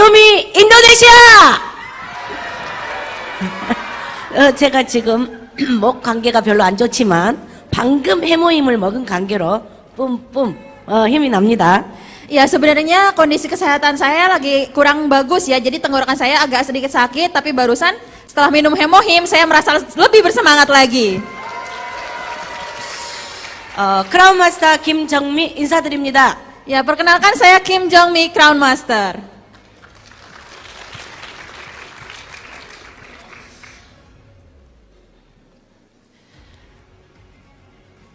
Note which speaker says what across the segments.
Speaker 1: Atomi Indonesia! 제가 지금 목 관계가 별로 안 좋지만 방금 해모임을 먹은 관계로 뿜뿜 힘이 납니다.
Speaker 2: Ya sebenarnya kondisi kesehatan saya lagi kurang bagus ya, jadi tenggorokan saya agak sedikit sakit, tapi barusan setelah minum hemohim saya merasa lebih bersemangat lagi.
Speaker 1: 크라운 마스터 김정미 인사드립니다.
Speaker 2: Ya perkenalkan saya Kim Jong Mi, Crown Master.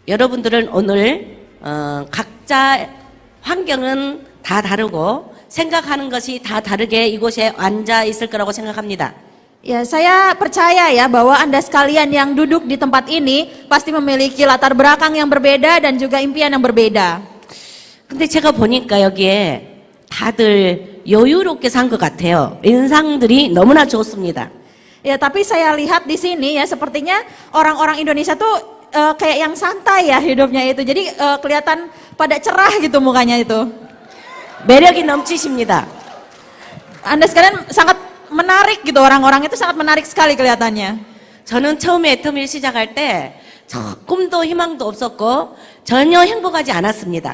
Speaker 1: 여러분들은 오늘 각자 환경은 다 다르고 생각하는 것이 다 다르게 이곳에 앉아 있을 거라고 생각합니다.
Speaker 2: Ya saya percaya ya bahwa Anda sekalian yang duduk di tempat ini pasti memiliki latar belakang yang berbeda dan juga impian yang berbeda.
Speaker 1: 근데 제가 보니까 여기에 다들 여유롭게 산 것 같아요. 인상들이 너무나 좋습니다.
Speaker 2: Ya tapi saya lihat di sini ya sepertinya orang-orang Indonesia tuh kayak yang santai ya hidupnya itu. Jadi kelihatan pada cerah gitu mukanya itu.
Speaker 1: 매력이 넘치십니다.
Speaker 2: Anda sekalian sangat menarik gitu, orang-orang itu sangat menarik sekali kelihatannya.
Speaker 1: 저는 처음에 애터미를 시작할 때 꿈도 희망도 없었고 전혀 행복하지 않았습니다.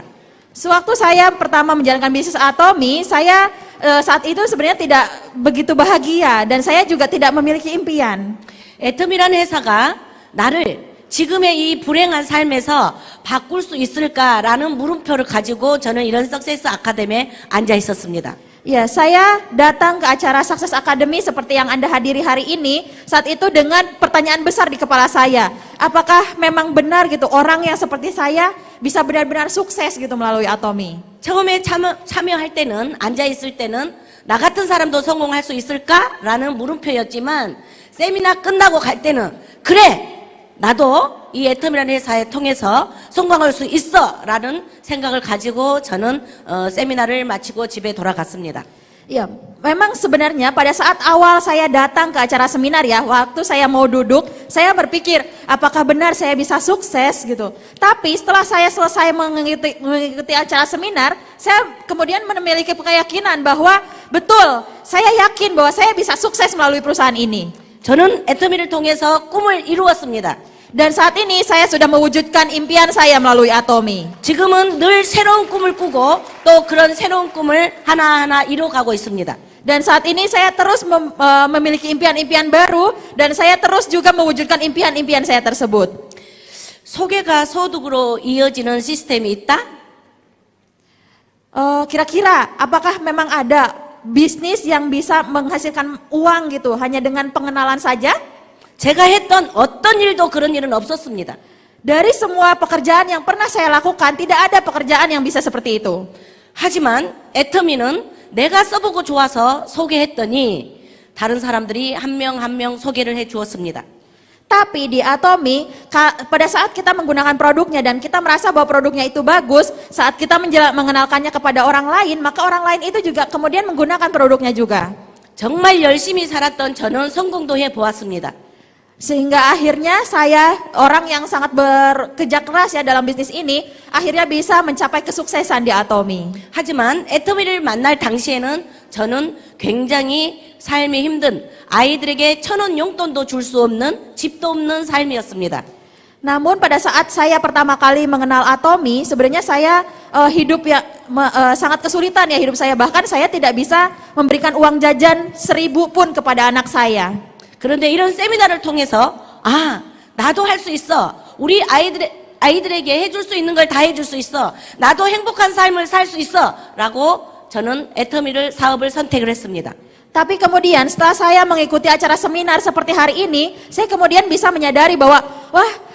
Speaker 2: Sewaktu saya pertama menjalankan bisnis Atomi, saya saat itu sebenarnya tidak begitu bahagia dan saya juga tidak memiliki impian.
Speaker 1: 애터미라는 회사가 나를 지금의 이 불행한 삶에서 바꿀 수 있을까라는 물음표를 가지고 저는 이런 석세스 아카데미에 앉아 있었습니다.
Speaker 2: Ya, saya datang ke acara Success Academy seperti yang Anda hadiri hari ini saat itu dengan pertanyaan besar di kepala saya. Apakah memang benar gitu orang yang seperti saya bisa benar-benar sukses gitu melalui Atomi?
Speaker 1: 처음에 참여할 때는 앉아 있을 때는 나 같은 사람도 성공할 수 있을까라는 물음표였지만 세미나 끝나고 갈 때는 그래 나도 이 애터미라는 회사에 통해서 성공할 수 있어 라는 생각을 가지고 저는 세미나를 마치고 집에 돌아갔습니다.
Speaker 2: Ya, memang sebenarnya pada saat awal saya datang ke acara seminar ya, waktu saya mau duduk, saya berpikir apakah benar saya bisa sukses gitu. Tapi setelah saya selesai mengikuti acara seminar, saya kemudian memiliki keyakinan bahwa betul, saya yakin bahwa saya bisa sukses melalui perusahaan ini.
Speaker 1: 저는 애터미를 통해서 꿈을 이루었습니다.
Speaker 2: Dan saat ini saya sudah mewujudkan impian saya melalui Atomi.
Speaker 1: 지금은 늘 새로운 꿈을 꾸고 또 그런 새로운 꿈을 하나하나 이루어가고 있습니다.
Speaker 2: Dan saat ini saya terus memiliki impian-impian baru dan saya terus juga mewujudkan impian-impian saya tersebut.
Speaker 1: 소개가 소득으로 이어지는 시스템이 있다?
Speaker 2: Kira-kira apakah memang ada bisnis yang bisa menghasilkan uang gitu hanya dengan pengenalan saja?
Speaker 1: 제가 했던 어떤 일도 그런 일은 없었습니다.
Speaker 2: Dari semua pekerjaan yang pernah saya lakukan tidak ada pekerjaan yang bisa seperti itu.
Speaker 1: 하지만 애터미는 내가 써보고 좋아서 소개했더니 다른 사람들이 한 명 한 명 소개를 해 주었습니다.
Speaker 2: Tapi di Atomi pada saat kita menggunakan produknya dan kita merasa bahwa produknya itu bagus, saat kita mengenalkannya kepada orang lain, maka orang lain itu juga kemudian menggunakan produknya juga.
Speaker 1: 정말 열심히 살았던 저는 성공도 해 보았습니다.
Speaker 2: Sehingga akhirnya saya orang yang sangat bekerja keras ya dalam bisnis ini akhirnya bisa mencapai kesuksesan di Atomi.
Speaker 1: 하지만 애터미를 만날 당시에는 저는 굉장히 삶이 힘든 아이들에게 1,000원 용돈도 줄 수 없는 집도 없는 삶이었습니다.
Speaker 2: Namun pada saat saya pertama kali mengenal Atomi, sebenarnya saya hidup ya sangat kesulitan ya hidup saya, bahkan saya tidak bisa memberikan uang jajan 1.000 pun kepada anak saya.
Speaker 1: 그런데 이런 세미나를 통해서 나도 할 수 있어. 우리 아이들에게 해줄 수 있는 걸 다 해줄 수 있어. 나도 행복한 삶을 살 수 있어. 라고 저는 애터미를 사업을 선택을 했습니다.
Speaker 2: Tapi kemudian setelah saya mengikuti acara seminar seperti hari ini, saya kemudian bisa menyadari bahwa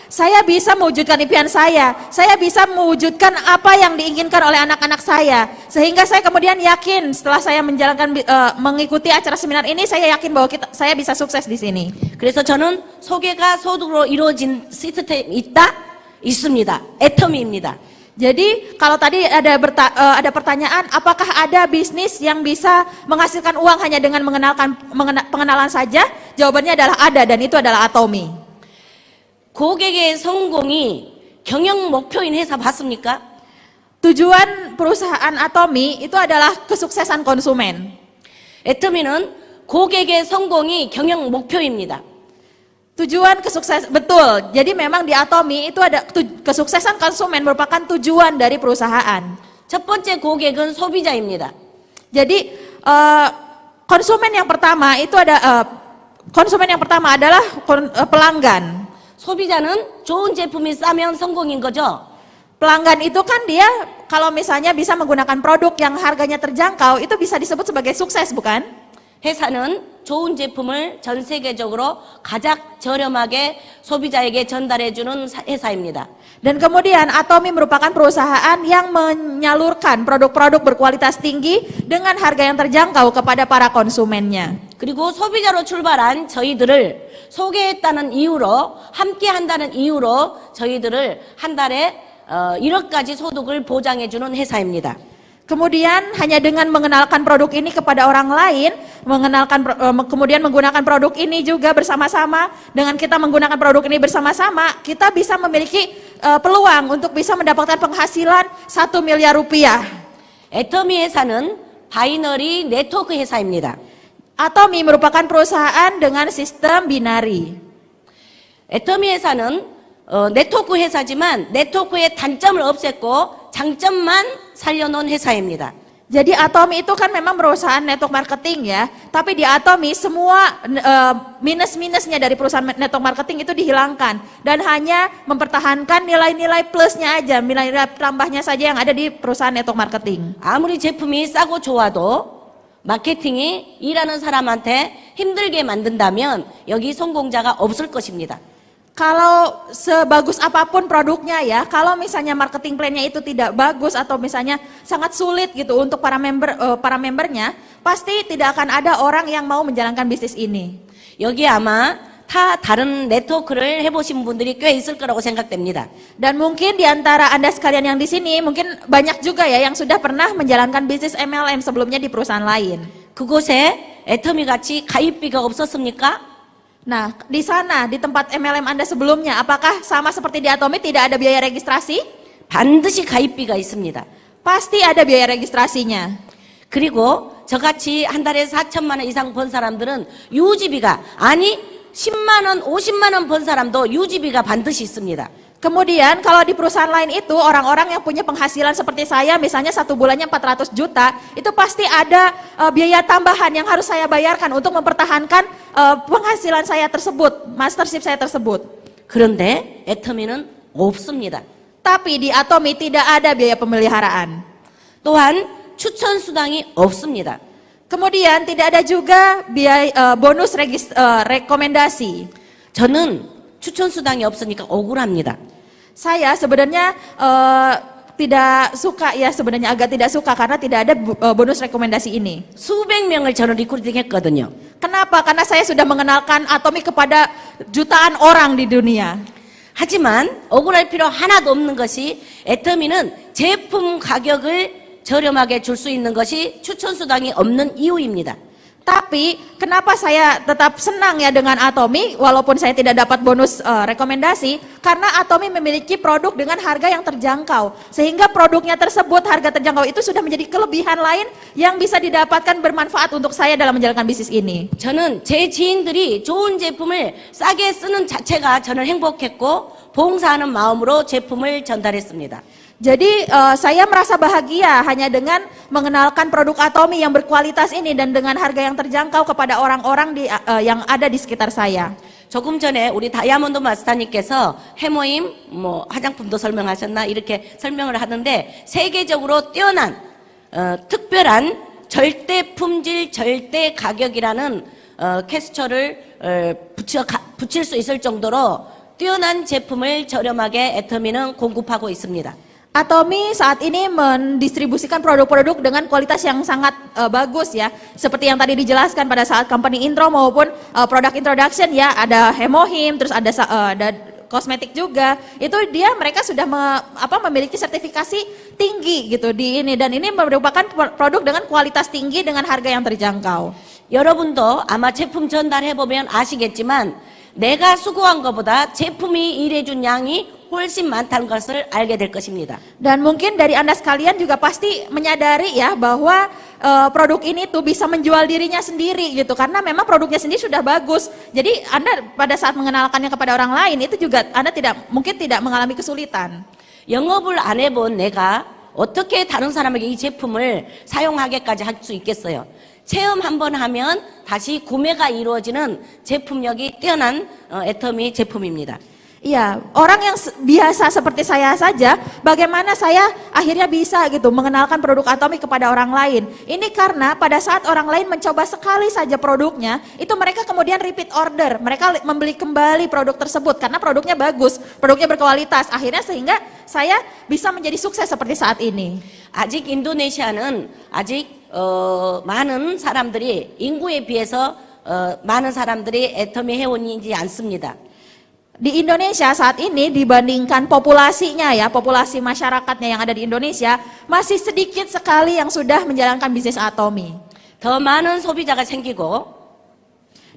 Speaker 2: saya bisa mewujudkan impian saya bisa mewujudkan apa yang diinginkan oleh anak-anak saya. Sehingga saya kemudian yakin setelah saya menjalankan mengikuti acara seminar ini, saya yakin bahwa saya bisa sukses di sini.
Speaker 1: 그래서 저는 소개가 소득으로 이루어진 시스템이 있습니다. 애터미입니다.
Speaker 2: Jadi kalau tadi ada pertanyaan, apakah ada bisnis yang bisa menghasilkan uang hanya dengan pengenalan saja? Jawabannya adalah ada, dan itu adalah Atomi.
Speaker 1: 고객의 성공이 경영 목표인 회사 봤습니까?
Speaker 2: Tujuan perusahaan Atomi itu adalah kesuksesan konsumen.
Speaker 1: 애터미는 고객의 성공이 경영 목표입니다.
Speaker 2: Tujuan kesuksesan, betul. Jadi memang di Atomy itu ada kesuksesan konsumen merupakan tujuan dari perusahaan.
Speaker 1: 첫 번째 고객은 소비자입니다.
Speaker 2: Jadi konsumen yang pertama itu adalah pelanggan.
Speaker 1: 소비자는 좋은 제품이 싸면 성공인 거죠.
Speaker 2: Pelanggan itu kan dia kalau misalnya bisa menggunakan produk yang harganya terjangkau itu bisa disebut sebagai sukses, bukan?
Speaker 1: 회사는 좋은 제품을 전 세계적으로 가장 저렴하게 소비자에게 전달해주는 회사입니다.
Speaker 2: Dan kemudian Atomy merupakan perusahaan yang menyalurkan produk-produk berkualitas tinggi dengan harga yang terjangkau kepada para konsumennya.
Speaker 1: 그리고 소비자로 출발한 저희들을 소개했다는 이유로 함께 한다는 이유로 저희들을 한 달에 1억까지 소득을 보장해주는 회사입니다.
Speaker 2: Kemudian hanya dengan mengenalkan produk ini kepada orang lain, kemudian menggunakan produk ini juga bersama-sama, dengan kita menggunakan produk ini bersama-sama, kita bisa memiliki peluang untuk bisa mendapatkan penghasilan 1 miliar rupiah.
Speaker 1: 애터미 회사는 바이너리 네트워크 회사입니다.
Speaker 2: Atomy merupakan perusahaan dengan sistem binari.
Speaker 1: 애터미 회사는 네트워크 회사지만 네트워크의 단점을 없앴고 장점만 살려놓은 회사입니다.
Speaker 2: Jadi Atomy itu kan memang perusahaan network marketing ya, tapi di Atomy semua minus-minusnya dari perusahaan network marketing itu dihilangkan dan hanya mempertahankan nilai-nilai plusnya aja, nilai-nilai tambahnya saja yang ada di perusahaan network marketing.
Speaker 1: 아무리 제품이 싸고 좋아도 마케팅이 일하는 사람한테 힘들게 만든다면 여기 성공자가 없을 것입니다.
Speaker 2: Kalau sebagus apapun produknya ya, kalau misalnya marketing plan-nya itu tidak bagus atau misalnya sangat sulit gitu untuk para membernya, pasti tidak akan ada orang yang mau menjalankan bisnis ini.
Speaker 1: 여기 아마 다 다른 네트워크를 해보신 분들이 꽤 있을 거라고 생각됩니다.
Speaker 2: Dan mungkin di antara Anda sekalian yang di sini mungkin banyak juga ya yang sudah pernah menjalankan bisnis MLM sebelumnya di perusahaan lain.
Speaker 1: 그곳에 애터미 같이 가입비가 없었습니까?
Speaker 2: Nah, di sana, di tempat MLM Anda sebelumnya, apakah sama seperti di Atomy tidak ada biaya registrasi?
Speaker 1: 반드시 가입비가 있습니다.
Speaker 2: Pasti ada biaya registrasinya.
Speaker 1: 그리고 저같이 한 달에 4천만 원 이상 번 사람들은 유지비가, 아니 10만 원, 50만 원 번 사람도 유지비가 반드시 있습니다.
Speaker 2: Kemudian kalau di perusahaan lain itu orang-orang yang punya penghasilan seperti saya misalnya 1 bulannya 400 juta itu pasti ada biaya tambahan yang harus saya bayarkan untuk mempertahankan penghasilan saya tersebut, mastership saya tersebut.
Speaker 1: 그런데 애터미는 없습니다.
Speaker 2: Tapi di Atomy tidak ada biaya pemeliharaan.
Speaker 1: 또한 추천 수당이 없습니다.
Speaker 2: Kemudian tidak ada juga biaya bonus rekomendasi.
Speaker 1: 저는 추천 수당이 없으니까 억울합니다.
Speaker 2: Saya sebenarnya tidak suka ya, sebenarnya agak tidak suka karena tidak ada bonus rekomendasi ini.
Speaker 1: 수백 명을 저는 리크루팅했거든요.
Speaker 2: Kenapa? Karena saya sudah mengenalkan Atomy kepada jutaan orang di dunia.
Speaker 1: 하지만 억울할 필요 하나도 없는 것이 애터미는 제품 가격을 저렴하게 줄 수 있는 것이 추천 수당이 없는 이유입니다.
Speaker 2: Tapi kenapa saya tetap senang ya dengan Atomy walaupun saya tidak dapat bonus rekomendasi, karena Atomy memiliki produk dengan harga yang terjangkau sehingga produknya tersebut harga terjangkau itu sudah menjadi kelebihan lain yang bisa didapatkan bermanfaat untuk saya dalam menjalankan bisnis ini.
Speaker 1: 저는 제 지인들이 좋은 제품을 싸게 쓰는 자체가 저는 행복했고 봉사하는 마음으로 제품을 전달했습니다.
Speaker 2: Jadi saya merasa bahagia hanya dengan mengenalkan produk Atomy yang berkualitas ini dan dengan harga yang terjangkau kepada orang-orang yang ada di sekitar saya.
Speaker 1: 조금 전에 우리 다이아몬드 마스터님께서 해모임 화장품도 설명하셨나 이렇게 설명을 하는데 세계적으로 뛰어난 특별한 절대 품질 절대 가격이라는 캐스처를 붙일 수 있을 정도로 뛰어난 제품을 저렴하게 애터미는 공급하고 있습니다.
Speaker 2: Atomy saat ini mendistribusikan produk-produk dengan kualitas yang sangat bagus ya. Seperti yang tadi dijelaskan pada saat company intro maupun product introduction ya, ada Hemohim, terus ada kosmetik juga. Itu mereka sudah memiliki sertifikasi tinggi gitu di ini, dan ini merupakan produk dengan kualitas tinggi dengan harga yang terjangkau.
Speaker 1: 여러분도 아마 제품 전달해 보면 아시겠지만 내가 수고한 것보다 제품이 일해준 양이 훨씬 많다는 것을 알게 될 것입니다.
Speaker 2: Dan mungkin dari Anda sekalian juga pasti menyadari ya bahwa produk ini tuh bisa menjual dirinya sendiri gitu karena memang produknya sendiri sudah bagus. Jadi Anda pada saat mengenalkannya kepada orang lain itu juga Anda mungkin tidak mengalami kesulitan.
Speaker 1: 영업을 안 해본 내가 어떻게 다른 사람에게 이 제품을 사용하게까지 할 수 있겠어요? 체험 한번 하면 다시 구매가 이루어지는 제품력이 뛰어난 애터미 제품입니다.
Speaker 2: Iya, orang yang biasa seperti saya saja, bagaimana saya akhirnya bisa gitu mengenalkan produk Atomi kepada orang lain. Ini karena pada saat orang lain mencoba sekali saja produknya, itu mereka kemudian repeat order. Mereka membeli kembali produk tersebut karena produknya bagus, produknya berkualitas. Akhirnya sehingga saya bisa menjadi sukses seperti saat ini.
Speaker 1: 아직 인도네시아는 아직 많은 사람들이 인구에 비해서 많은 사람들이 애터미 회원이지 않습니다.
Speaker 2: Di Indonesia saat ini dibandingkan populasinya ya, populasi masyarakatnya yang ada di Indonesia masih sedikit sekali yang sudah menjalankan bisnis Atomi.
Speaker 1: 더 많은 소비자가 생기고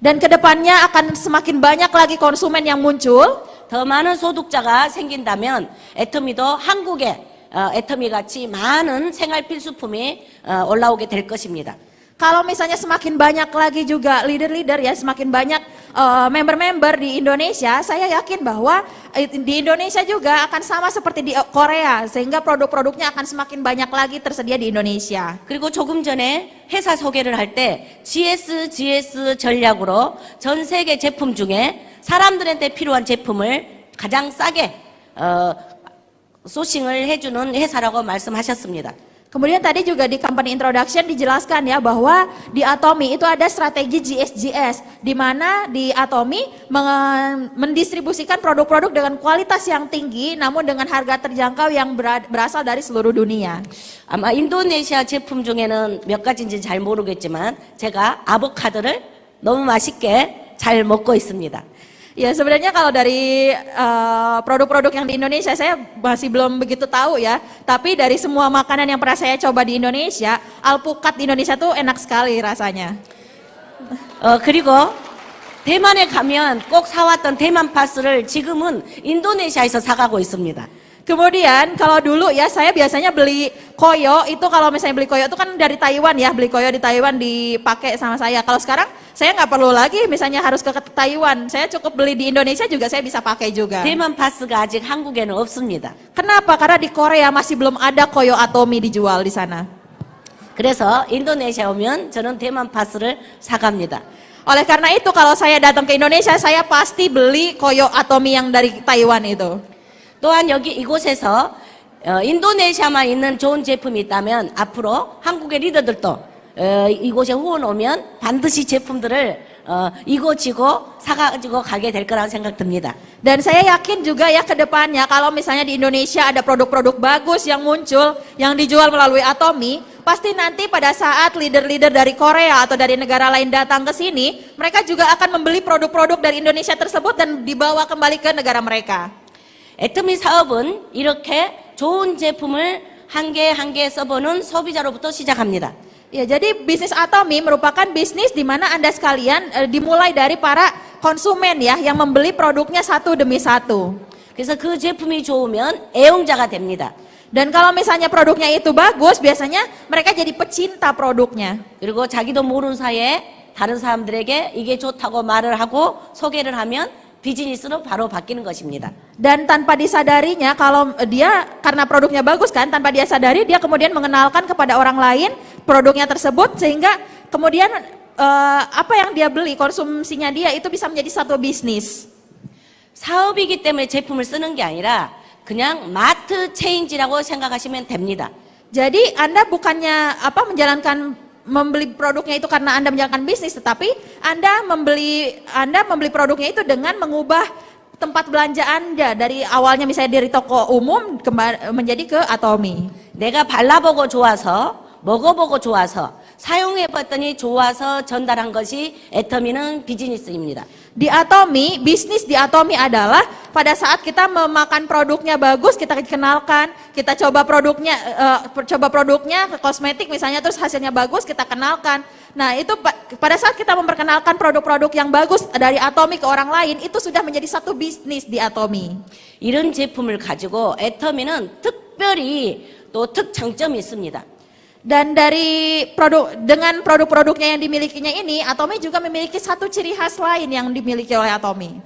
Speaker 2: Dan kedepannya akan semakin banyak lagi konsumen yang muncul.
Speaker 1: 더 많은 소득자가 생긴다면 애터미도 한국에 애터미 같이 많은 생활 필수품이 올라오게 될 것입니다.
Speaker 2: Kalau misalnya semakin banyak lagi juga leader-leader ya, semakin banyak member-member di Indonesia, saya yakin bahwa di Indonesia juga akan sama seperti di Korea, sehingga produk-produknya akan semakin banyak lagi tersedia di Indonesia.
Speaker 1: 그리고 조금 전에 회사 소개를 할 때 GS 전략으로 전 세계 제품 중에 사람들한테 필요한 제품을 가장 싸게 소싱을 해주는 회사라고 말씀하셨습니다.
Speaker 2: Kemudian tadi juga di company introduction dijelaskan ya bahwa di Atomi itu ada strategi GSGS di mana di Atomi mendistribusikan produk-produk dengan kualitas yang tinggi namun dengan harga terjangkau yang berasal dari seluruh dunia.
Speaker 1: 아마 인도네시아 제품 중에는 몇 가지인지 잘 모르겠지만 제가 아보카도를 너무 맛있게 잘 먹고 있습니다.
Speaker 2: Ya sebenarnya kalau dari produk-produk yang di Indonesia saya masih belum begitu tahu ya. Tapi dari semua makanan yang pernah saya coba di Indonesia, alpukat di Indonesia tuh enak sekali rasanya.
Speaker 1: 그리고 대만에 가면 꼭 사왔던 대만 파스를 지금은 인도네시아에서 사가고 있습니다.
Speaker 2: Kemudian kalau dulu ya saya biasanya beli koyo itu kalau misalnya beli koyo itu kan dari Taiwan ya, beli koyo di Taiwan dipakai sama saya. Kalau sekarang saya nggak perlu lagi misalnya harus ke Taiwan, saya cukup beli di Indonesia juga saya bisa pakai juga.
Speaker 1: 대만 파스가 아직 한국에는 없습니다.
Speaker 2: Kenapa? Karena di Korea masih belum ada koyo Atomi dijual di sana.
Speaker 1: 그래서 인도네시아 오면 저는 대만 파스를 사갑니다.
Speaker 2: Oleh karena itu kalau saya datang ke Indonesia saya pasti beli koyo Atomi yang dari Taiwan itu.
Speaker 1: 또한 여기 이곳에서 인도네시아만 있는 좋은 제품이 있다면 앞으로 한국의 리더들도 이곳에 후원 오면 반드시 제품들을 이고지고 사가지고 가게 될 거라고 생각됩니다.
Speaker 2: Dan saya yakin juga ya ke depannya kalau misalnya di Indonesia ada produk-produk bagus yang muncul yang dijual melalui Atomi, pasti nanti pada saat leader-leader dari Korea atau dari negara lain datang ke sini, mereka juga akan membeli produk-produk dari Indonesia tersebut dan dibawa kembali ke negara mereka.
Speaker 1: 애터미 사업은 이렇게 좋은 제품을 한 개 한 개 써보는 소비자로부터 시작합니다.
Speaker 2: Ya, jadi bisnis Atomi merupakan bisnis di mana Anda sekalian dimulai dari para konsumen ya yang membeli produknya satu demi satu.
Speaker 1: 그래서 그 제품이 좋으면 애용자가 됩니다.
Speaker 2: Dan kalau misalnya produknya itu bagus, biasanya mereka jadi pecinta produknya.
Speaker 1: 그리고 자기도 모르는 사이에 다른 사람들에게 이게 좋다고 말을 하고 소개를 하면 비즈니스로 바로 바뀌는 것입니다.
Speaker 2: Dan tanpa disadarinya kalau dia karena produknya bagus kan, tanpa dia sadari dia kemudian mengenalkan kepada orang lain produknya tersebut sehingga kemudian apa yang dia beli konsumsinya dia itu bisa menjadi satu bisnis.
Speaker 1: 사업이기 때문에 제품을 쓰는 게 아니라 그냥 마트 체인지라고 생각하시면 됩니다.
Speaker 2: Jadi Anda bukannya membeli produknya itu karena Anda menjalankan bisnis, tetapi Anda membeli produknya itu dengan mengubah tempat belanja Anda dari awalnya misalnya dari toko umum menjadi ke Atomi.
Speaker 1: 내가 발라보고 좋아서 먹어보고 좋아서 사용해봤더니 좋아서 전달한 것이 애터미는 비즈니스입니다.
Speaker 2: Di Atomi, bisnis di Atomi adalah pada saat kita memakan produknya bagus, kita kenalkan, kita coba produknya kosmetik misalnya terus hasilnya bagus, kita kenalkan. Nah, itu pada saat kita memperkenalkan produk-produk yang bagus dari Atomi ke orang lain, itu sudah menjadi satu bisnis di Atomi.
Speaker 1: 이런 제품을 가지고 애터미는 특별히 또 특장점이 있습니다.
Speaker 2: Dan dari dengan produk-produknya yang dimilikinya ini, Atomi juga memiliki satu ciri khas lain yang dimiliki oleh Atomi.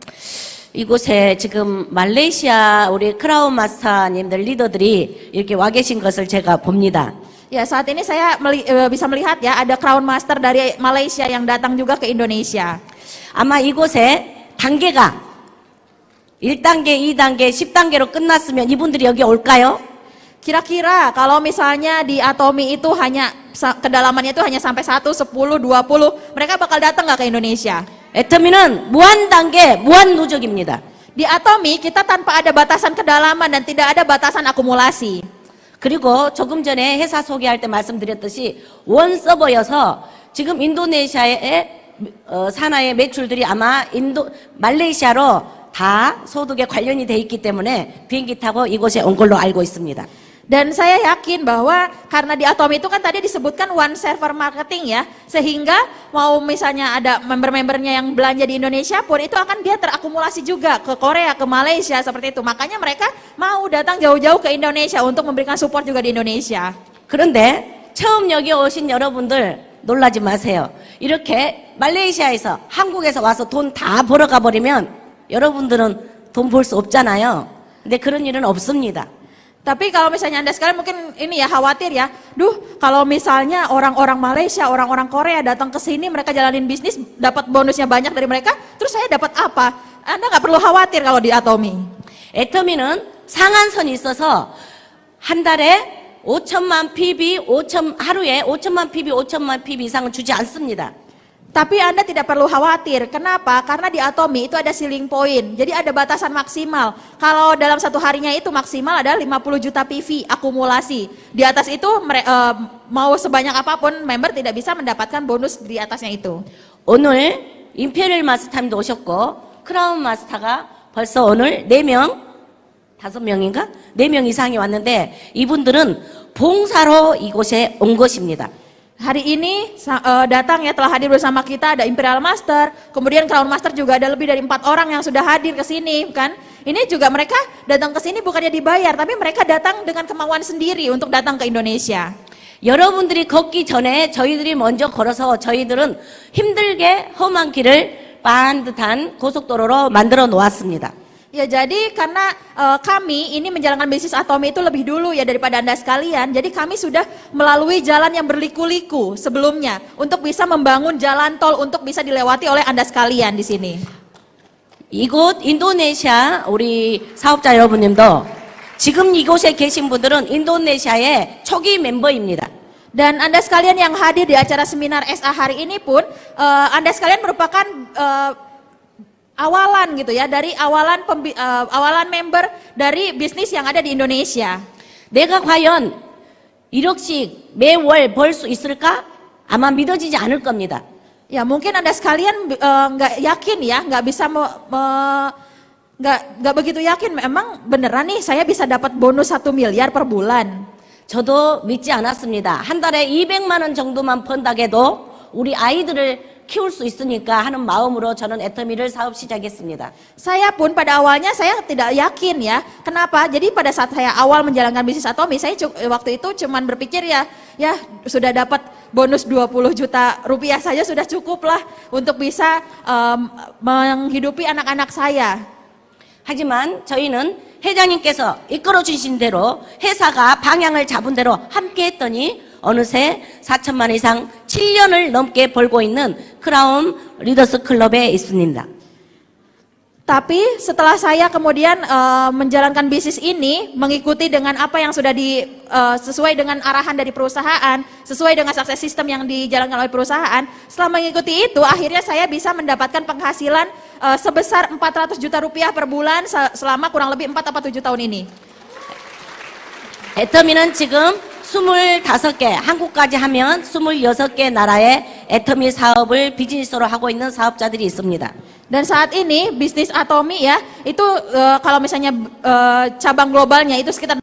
Speaker 1: 이곳에 지금 말레이시아 우리 크라운 마스터님들 리더들이 이렇게 와 계신 것을 제가 봅니다.
Speaker 2: Ya, saat ini saya bisa melihat ya, ada Crown Master dari Malaysia yang datang juga ke Indonesia.
Speaker 1: 아마 이곳에 단계가 1단계, 2단계, 10단계로 끝났으면 이분들이 여기 올까요?
Speaker 2: Kira-kira kalau misalnya di Atomi itu hanya kedalamannya itu hanya sampai 1, 10, 20, mereka bakal datang nggak ke Indonesia?
Speaker 1: 애터미는 무한 단계, 무한 누적입니다.
Speaker 2: Di Atomi kita tanpa ada batasan kedalaman dan tidak ada batasan akumulasi.
Speaker 1: 그리고 조금 전에 회사 소개할 때 말씀드렸듯이 원 서버여서 지금 인도네시아의 산하의 매출들이 아마 말레이시아로 다 소득에 관련이 돼 있기 때문에 비행기 타고 이곳에 온 걸로 알고 있습니다.
Speaker 2: Dan saya yakin bahwa karena di Atomi itu kan tadi disebutkan one server marketing ya, sehingga mau misalnya ada member-membernya yang belanja di Indonesia pun itu akan dia terakumulasi juga ke Korea, ke Malaysia seperti itu. Makanya mereka mau datang jauh-jauh ke Indonesia untuk memberikan support juga di Indonesia.
Speaker 1: 그런데 처음 여기 오신 여러분들 놀라지 마세요. 이렇게 말레이시아에서 한국에서 와서 돈 다 벌어가 버리면 여러분들은 돈 벌 수 없잖아요. 근데 그런 일은 없습니다.
Speaker 2: Tapi kalau misalnya Anda sekalian mungkin ini ya khawatir ya, kalau misalnya orang-orang Malaysia, orang-orang Korea datang ke sini, mereka jalanin bisnis, dapat bonusnya banyak dari mereka, terus saya dapat apa? Anda nggak perlu khawatir kalau di Atomi.
Speaker 1: 애터미는 상한선이 있어서 한 달에 5천만 PB, 하루에 5천만 PB, 5천만 PB 이상은 주지 않습니다.
Speaker 2: Tapi Anda tidak perlu khawatir. Kenapa? Karena di Atomi itu ada ceiling point. Jadi ada batasan maksimal. Kalau dalam satu harinya itu maksimal adalah 50 juta PV akumulasi. Di atas itu mau sebanyak apapun member tidak bisa mendapatkan bonus di atasnya itu.
Speaker 1: 오늘 임페리얼 마스터님도 오셨고 크라운 마스터가 벌써 오늘 4명, 5명인가? 4명 이상이 왔는데 이분들은 봉사로 이곳에 온 것입니다.
Speaker 2: Hari ini datang ya, telah hadir bersama kita ada Imperial Master, kemudian Crown Master juga ada lebih dari 4 orang yang sudah hadir ke sini kan. Ini juga mereka datang ke sini bukannya dibayar, tapi mereka datang dengan kemauan sendiri untuk datang ke Indonesia.
Speaker 1: 여러분들이 걷기 전에 저희들이 먼저 걸어서 저희들은 힘들게 험한 길을 반듯한 고속도로로 만들어 놓았습니다.
Speaker 2: Ya jadi karena kami ini menjalankan bisnis Atomi itu lebih dulu ya daripada Anda sekalian. Jadi kami sudah melalui jalan yang berliku-liku sebelumnya untuk bisa membangun jalan tol untuk bisa dilewati oleh Anda sekalian di sini.
Speaker 1: 이곳 인도네시아 우리 사업자 여러분님도 지금 이곳에 계신 분들은 인도네시아의 초기 멤버입니다.
Speaker 2: Dan Anda sekalian yang hadir di acara seminar SA hari ini pun Anda sekalian merupakan awalan gitu ya, dari awalan member dari bisnis yang ada di Indonesia.
Speaker 1: 내가 과연 1억씩 매월 벌 수 있을까? 아마 믿어지지 않을 겁니다.
Speaker 2: Ya mungkin Anda sekalian nggak yakin ya, nggak bisa nggak begitu yakin. Memang beneran nih saya bisa dapat bonus 1 miliar per bulan.
Speaker 1: 저도 믿지 않았습니다. 한 달에 200만 원 정도만 번다고 해도 우리 아이들을 키울 수 있으니까 하는 마음으로 저는 애터미를 사업 시작했습니다.
Speaker 2: Saya pun pada awalnya saya tidak yakin ya. Kenapa? Jadi pada saat saya awal menjalankan bisnis Atomi, saya waktu itu cuman berpikir ya sudah dapat bonus 20 juta rupiah saja sudah cukup lah untuk bisa menghidupi anak-anak saya.
Speaker 1: 하지만 저희는 회장님께서 이끌어 주신 대로 회사가 방향을 잡은 대로 함께 했더니 어느새 4천만 이상 7년을 넘게 벌고 있는 크라운 리더스 클럽에 있습니다.
Speaker 2: Tapi setelah saya kemudian menjalankan bisnis ini, mengikuti dengan apa yang sudah sesuai dengan arahan dari perusahaan, sesuai dengan success system yang dijalankan oleh perusahaan, setelah mengikuti itu akhirnya saya bisa mendapatkan penghasilan sebesar 400 juta rupiah per bulan selama kurang lebih 4 atau 7 tahun ini.
Speaker 1: 애터미는 지금 25개, 한국까지 하면 26개 나라의 애터미 사업을 비즈니스로 하고 있는 사업자들이 있습니다.
Speaker 2: Dan saat ini bisnis Atomi ya, itu kalau misalnya cabang globalnya itu sekitar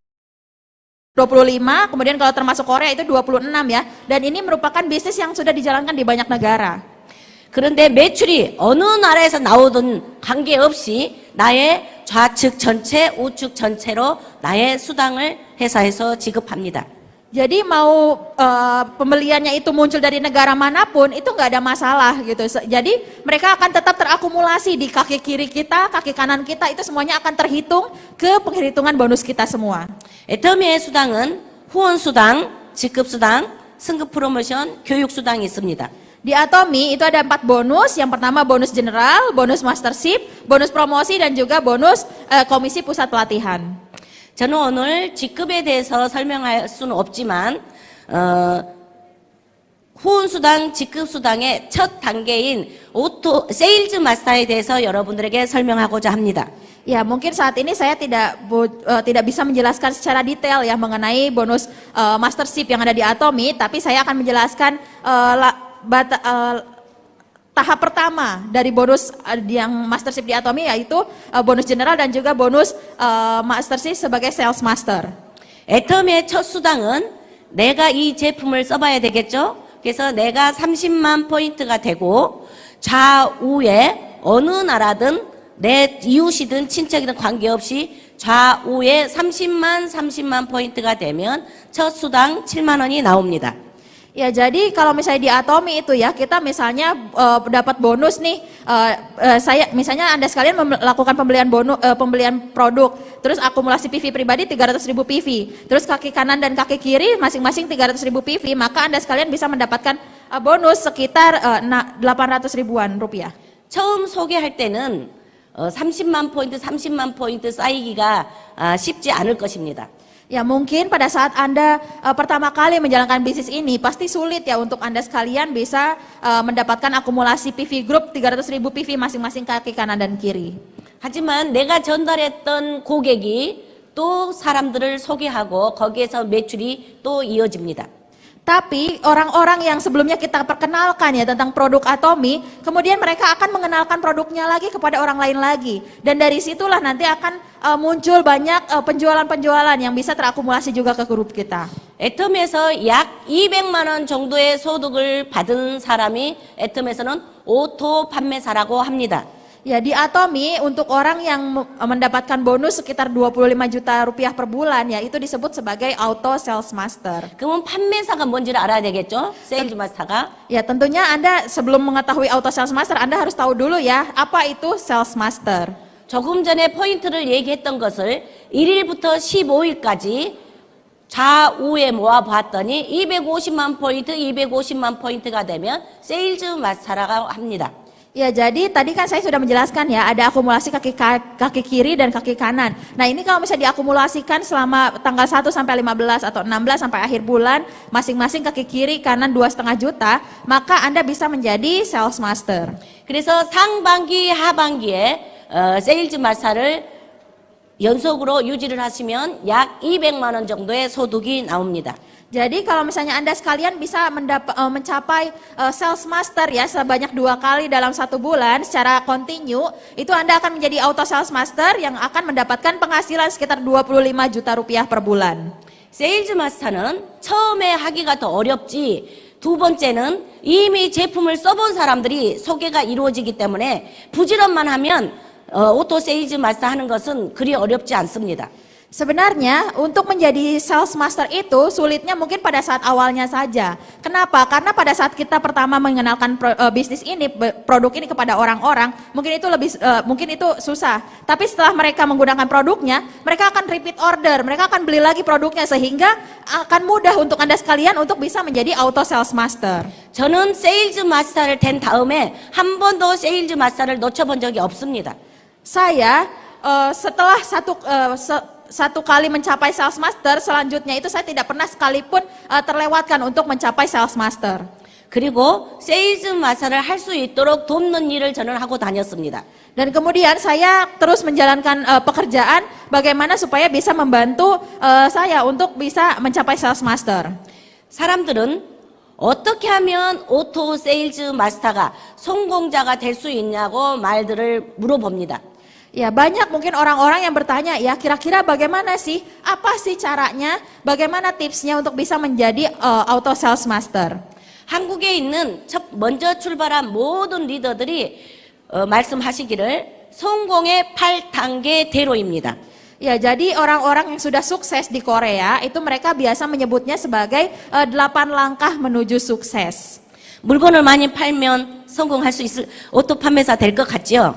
Speaker 2: 25, kemudian kalau termasuk Korea itu 26 ya. Dan ini merupakan bisnis yang sudah dijalankan di banyak negara.
Speaker 1: 그런데 매출이 어느 나라에서 나오든 관계없이 나의 좌측 전체, 우측 전체로 나의 수당을 회사에서 지급합니다.
Speaker 2: Jadi mau pembeliannya itu muncul dari negara manapun itu nggak ada masalah gitu. Jadi mereka akan tetap terakumulasi di kaki kiri kita, kaki kanan kita itu semuanya akan terhitung ke penghitungan bonus kita semua.
Speaker 1: 애터미의 수당은 후원 수당, 직급 수당, 승급 프로모션, 교육 수당이 있습니다.
Speaker 2: Di Atomi itu ada 4 bonus. Yang pertama bonus general, bonus mastership, bonus promosi dan juga bonus komisi pusat pelatihan.
Speaker 1: 저는 오늘 직급에 대해서 설명할 수는 없지만 후원수당, 직급수당의 첫 단계인 오토 세일즈 마스터에 대해서 여러분들에게 설명하고자 합니다.
Speaker 2: Ya mungkin saat ini saya tidak bisa menjelaskan secara detail ya mengenai bonus mastership yang ada di Atomi, tapi saya akan menjelaskan tahap pertama dari bonus yang mastership di Atomi yaitu bonus general dan juga bonus mastership sebagai sales master.
Speaker 1: 애터미의 첫 수당은 내가 이 제품을 써봐야 되겠죠? 그래서 내가 30만 포인트가 되고 좌우에 어느 나라든 내 이웃이든 친척이든 관계없이 좌우에 30만 포인트가 되면 첫 수당 7만 원이 나옵니다.
Speaker 2: Ya jadi kalau misalnya di Atomi itu ya kita misalnya dapat bonus nih, saya misalnya Anda sekalian melakukan pembelian produk, terus akumulasi PV pribadi 300.000 PV, terus kaki kanan dan kaki kiri masing-masing 300.000 PV, maka Anda sekalian bisa mendapatkan bonus sekitar 800 ribuan rupiah.
Speaker 1: 처음 소개할 때는 30만 포인트 쌓이기가 쉽지 않을 것입니다.
Speaker 2: Ya mungkin pada saat Anda pertama kali menjalankan bisnis ini pasti sulit ya untuk Anda sekalian bisa mendapatkan akumulasi PV group 300.000 PV masing-masing kaki kanan dan kiri.
Speaker 1: 하지만 내가 전달했던 고객이 또 사람들을 소개하고 거기에서 매출이 또 이어집니다.
Speaker 2: Tapi orang-orang yang sebelumnya kita perkenalkan ya tentang produk Atomi, kemudian mereka akan mengenalkan produknya lagi kepada orang lain lagi. Dan dari situlah nanti akan muncul banyak penjualan-penjualan yang bisa terakumulasi juga ke grup kita.
Speaker 1: 애텀에서 약 200만 원 정도의 소득을 받은 사람이 애텀에서는 오토 판매사라고 합니다.
Speaker 2: Ya di Atomi untuk orang yang mendapatkan bonus sekitar 25 juta rupiah per bulan ya itu disebut sebagai auto sales master.
Speaker 1: 그러면 판매사가 뭔지를 알아야 되겠죠? 세일즈 마스터가.
Speaker 2: Ya tentunya Anda sebelum mengetahui auto sales master Anda harus tahu dulu ya apa itu sales master.
Speaker 1: 조금 전에 포인트를 얘기했던 것을 1일부터 15일까지 좌우에 모아 봤더니 250만 포인트가 되면 세일즈 마스터라고 합니다.
Speaker 2: Ya jadi tadi kan saya sudah menjelaskan ya ada akumulasi kaki kiri dan kaki kanan. Nah ini kalau misalnya diakumulasikan selama tanggal 1 sampai 15 atau 16 sampai akhir bulan masing-masing kaki kiri kanan 2,5 juta maka Anda bisa menjadi sales master.
Speaker 1: 그래서 상반기 하반기에 세일즈 마스터를 연속으로 유지를 하시면 약 200만 원 정도의 소득이 나옵니다.
Speaker 2: Jadi kalau misalnya Anda sekalian bisa mencapai sales master ya sebanyak 2 kali dalam 1 bulan secara kontinu, itu Anda akan menjadi auto sales master yang akan mendapatkan penghasilan sekitar 25 juta rupiah per bulan.
Speaker 1: 세일즈 마스터는 처음에 하기가 더 어렵지 두 번째는 이미 제품을 써본 사람들이 소개가 이루어지기 때문에 부지런만 하면 오토 세일즈 마스터 하는 것은 그리 어렵지 않습니다.
Speaker 2: Sebenarnya untuk menjadi sales master itu sulitnya mungkin pada saat awalnya saja. Kenapa? Karena pada saat kita pertama mengenalkan bisnis ini, produk ini kepada orang-orang, mungkin itu susah. Tapi setelah mereka menggunakan produknya, mereka akan repeat order, mereka akan beli lagi produknya sehingga akan mudah untuk Anda sekalian untuk bisa menjadi auto sales master.
Speaker 1: 저는 세일즈 마스터를 된 다음에 한 번도 세일즈 마스터를 놓쳐본 적이 없습니다.
Speaker 2: Saya setelah satu kali mencapai sales master, selanjutnya itu saya tidak pernah sekalipun terlewatkan untuk mencapai sales master.
Speaker 1: 그리고 세일즈 마스터를 할 수 있도록 돕는 일을 저는 하고 다녔습니다.
Speaker 2: Dan kemudian saya terus menjalankan pekerjaan bagaimana supaya bisa membantu saya untuk bisa mencapai sales master.
Speaker 1: 사람들은 어떻게 하면 오토 세일즈 마스터가 성공자가 될 수 있냐고 말들을 물어봅니다.
Speaker 2: Ya banyak mungkin orang-orang yang bertanya ya kira-kira bagaimana sih, apa sih caranya, bagaimana tipsnya untuk bisa menjadi auto sales master.
Speaker 1: 한국에 있는 먼저 출발한 모든 리더들이 말씀하시기를 성공의 8단계대로입니다.
Speaker 2: Ya, jadi orang-orang yang sudah sukses di Korea itu mereka biasa menyebutnya sebagai 8 langkah menuju sukses.
Speaker 1: 물건을 많이 팔면 성공할 수 있을 오토 판매사 될 것 같죠?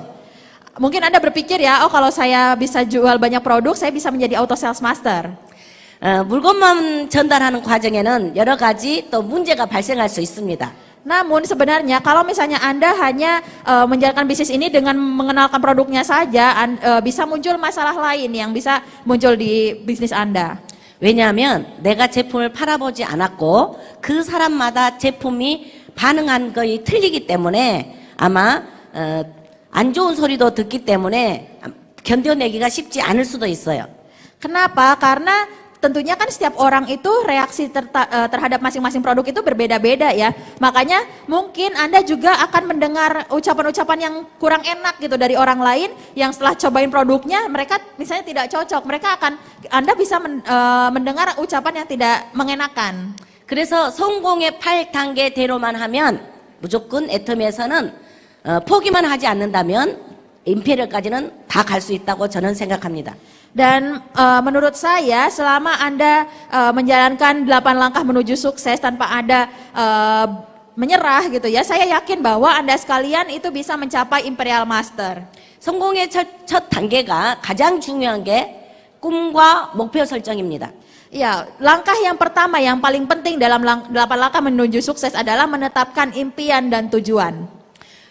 Speaker 2: Mungkin Anda berpikir ya, oh kalau saya bisa jual banyak produk, saya bisa menjadi auto sales master.
Speaker 1: 물건만 전달하는 과정에는 여러 가지 또 문제가 발생할 수 있습니다.
Speaker 2: Namun sebenarnya kalau misalnya Anda hanya menjalankan bisnis ini dengan mengenalkan produknya saja, bisa muncul masalah lain yang bisa muncul di bisnis Anda.
Speaker 1: 왜냐하면 내가 제품을 팔아보지 않았고 그 사람마다 제품이 반응한 것이 틀리기 때문에 아마 안 좋은 소리도 듣기 때문에 견뎌내기가 쉽지 않을 수도 있어요.
Speaker 2: Kenapa? Karena tentunya kan setiap orang itu reaksi terhadap masing-masing produk itu berbeda-beda ya. Makanya mungkin Anda juga akan mendengar ucapan-ucapan yang kurang enak gitu dari orang lain yang setelah cobain produknya mereka misalnya tidak cocok. Anda bisa mendengar ucapan yang tidak mengenakan.
Speaker 1: 그래서 성공의 8단계대로만 하면 무조건 애터미에서는 포기만 하지 않는다면 임페리얼까지는 다 갈 수 있다고 저는 생각합니다.
Speaker 2: Dan menurut saya selama Anda menjalankan 8 langkah menuju sukses tanpa Anda menyerah gitu ya, saya yakin bahwa Anda sekalian itu bisa mencapai Imperial Master.
Speaker 1: 성공의 첫 단계가 가장 중요한 게 꿈과 목표 설정입니다.
Speaker 2: Ya, langkah yang pertama yang paling penting dalam 8 langkah menuju sukses adalah menetapkan impian dan tujuan.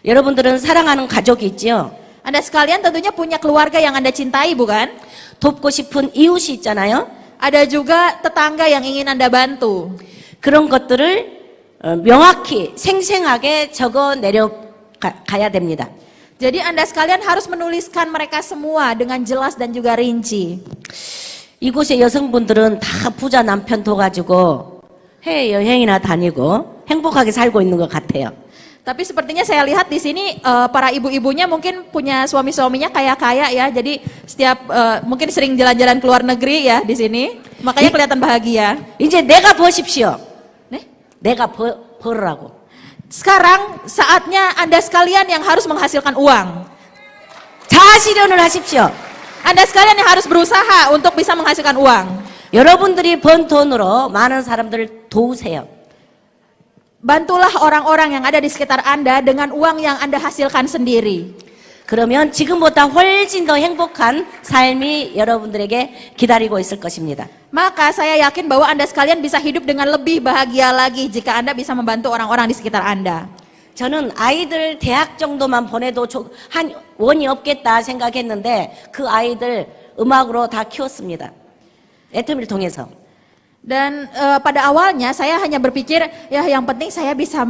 Speaker 1: 여러분들은 사랑하는 가족이 있죠?
Speaker 2: Anda sekalian tentunya punya keluarga yang Anda cintai, bukan?
Speaker 1: 돕고 싶은 이웃이 있잖아요.
Speaker 2: Ada juga tetangga yang ingin Anda bantu.
Speaker 1: 그런 것들을 명확히 생생하게 적어 내려가야 됩니다.
Speaker 2: Jadi Anda sekalian harus menuliskan mereka semua dengan jelas dan juga rinci.
Speaker 1: 이곳의 여성분들은 다 부자 남편 둬가지고 해외 여행이나 다니고 행복하게 살고 있는 것 같아요.
Speaker 2: Tapi sepertinya saya lihat di sini para ibu-ibunya mungkin punya suami-suaminya kaya-kaya ya. Jadi setiap mungkin sering jalan-jalan ke luar negeri ya di sini. Makanya kelihatan bahagia.
Speaker 1: 이제 내가 버십시오.
Speaker 2: 네?
Speaker 1: 내가 벌으라고.
Speaker 2: Sekarang saatnya Anda sekalian yang harus menghasilkan uang.
Speaker 1: 자아실현을 하십시오.
Speaker 2: Anda sekalian yang harus berusaha untuk bisa menghasilkan uang.
Speaker 1: 여러분들이 번 돈으로 많은 사람들을 도우세요.
Speaker 2: Bantulah orang-orang yang ada di sekitar Anda dengan uang yang Anda hasilkan sendiri.
Speaker 1: 그러면 지금보다 훨씬 더 행복한 삶이 여러분들에게 기다리고 있을 것입니다.
Speaker 2: Maka saya yakin bahwa Anda sekalian bisa hidup dengan lebih bahagia lagi jika Anda bisa membantu orang-orang di sekitar Anda.
Speaker 1: 저는 아이들 대학 정도만 보내도 한 원이 없겠다 생각했는데 그 아이들 음악으로 다 키웠습니다. 애터미를 통해서.
Speaker 2: Dan pada awalnya saya hanya berpikir ya yang penting saya bisa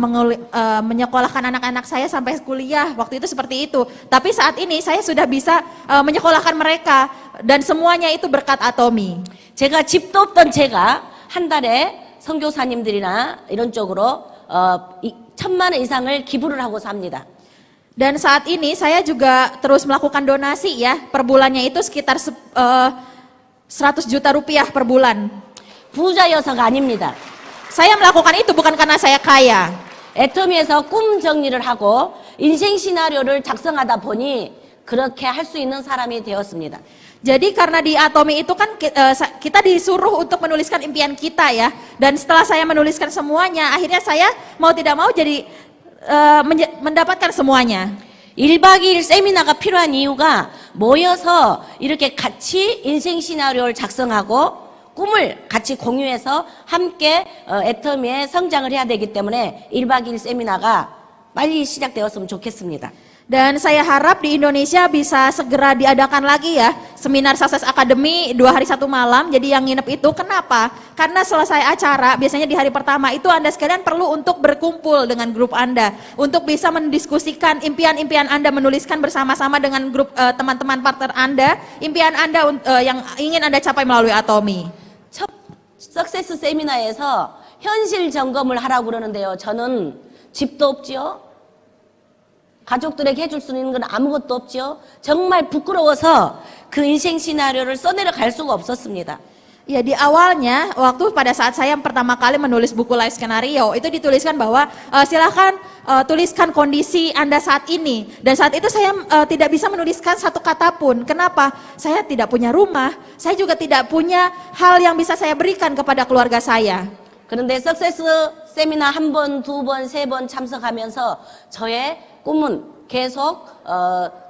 Speaker 2: menyekolahkan anak-anak saya sampai kuliah, waktu itu seperti itu. Tapi saat ini saya sudah bisa menyekolahkan mereka dan semuanya itu berkat Atomy.
Speaker 1: 제가 집도 없던 제가 한 달에 선교사님들이나 이런 쪽으로 1,000만 원 이상을 기부를 하고 삽니다.
Speaker 2: Dan saat ini saya juga terus melakukan donasi ya, per bulannya itu sekitar 100 juta rupiah per bulan.
Speaker 1: 부자여서가 아닙니다.
Speaker 2: Saya melakukan itu bukan karena saya kaya.
Speaker 1: 애터미에서 꿈 정리를 하고 인생 시나리오를 작성하다 보니 그렇게 할 수 있는 사람이 되었습니다.
Speaker 2: Jadi karena di Atomy itu kan kita disuruh untuk menuliskan impian kita ya. Dan setelah saya menuliskan semuanya, akhirnya saya mau tidak mau jadi mendapatkan semuanya.
Speaker 1: 1박 2일 세미나가 필요한 이유가 모여서 이렇게 같이 인생 시나리오를 작성하고 꿈을 같이 공유해서 함께 애터미의 성장을 해야 되기 때문에 1박 2일 세미나가 빨리 시작되었으면 좋겠습니다.
Speaker 2: Dan saya harap di Indonesia bisa segera diadakan lagi ya seminar Success Academy 2 hari 1 malam. Jadi yang nginep itu kenapa? Karena selesai acara biasanya di hari pertama itu Anda sekalian perlu untuk berkumpul dengan grup Anda untuk bisa mendiskusikan impian-impian Anda, menuliskan bersama-sama dengan grup teman-teman partner Anda impian Anda yang ingin Anda capai melalui Atomy.
Speaker 1: 첫 석세스 세미나에서 현실 점검을 하라고 그러는데요. 저는 집도 없지요. 가족들에게 해줄 수 있는 건 아무것도 없죠. 정말 부끄러워서 그 인생 시나리오를 써내려 갈 수가 없었습니다.
Speaker 2: Ya di awalnya, waktu pada saat saya pertama kali menulis buku life skenario, itu dituliskan bahwa silakan tuliskan kondisi Anda saat ini. Dan saat itu saya tidak bisa menuliskan satu kata pun. Kenapa? Saya tidak punya rumah, saya juga tidak punya hal yang bisa saya berikan kepada keluarga saya.
Speaker 1: 그런데 석세스 세미나 한 번, 두 번, 세 번 참석하면서 저의 꿈은 계속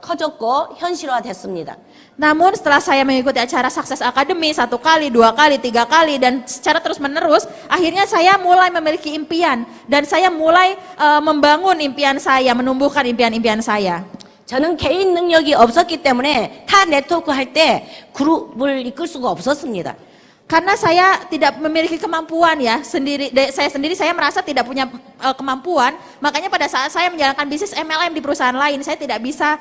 Speaker 1: 커졌고 현실화됐습니다.
Speaker 2: Namun setelah saya mengikuti acara Sukses Academy 1 kali, 2 kali, 3 kali dan secara terus menerus, akhirnya saya mulai memiliki impian dan saya mulai membangun impian saya, menumbuhkan impian-impian saya.
Speaker 1: 저는 개인 능력이 없었기 때문에 타 네트워크 할 때 그룹을 이끌 수가 없었습니다.
Speaker 2: Karena saya tidak memiliki kemampuan ya, saya merasa tidak punya kemampuan, makanya pada saat saya menjalankan bisnis MLM di perusahaan lain, saya tidak bisa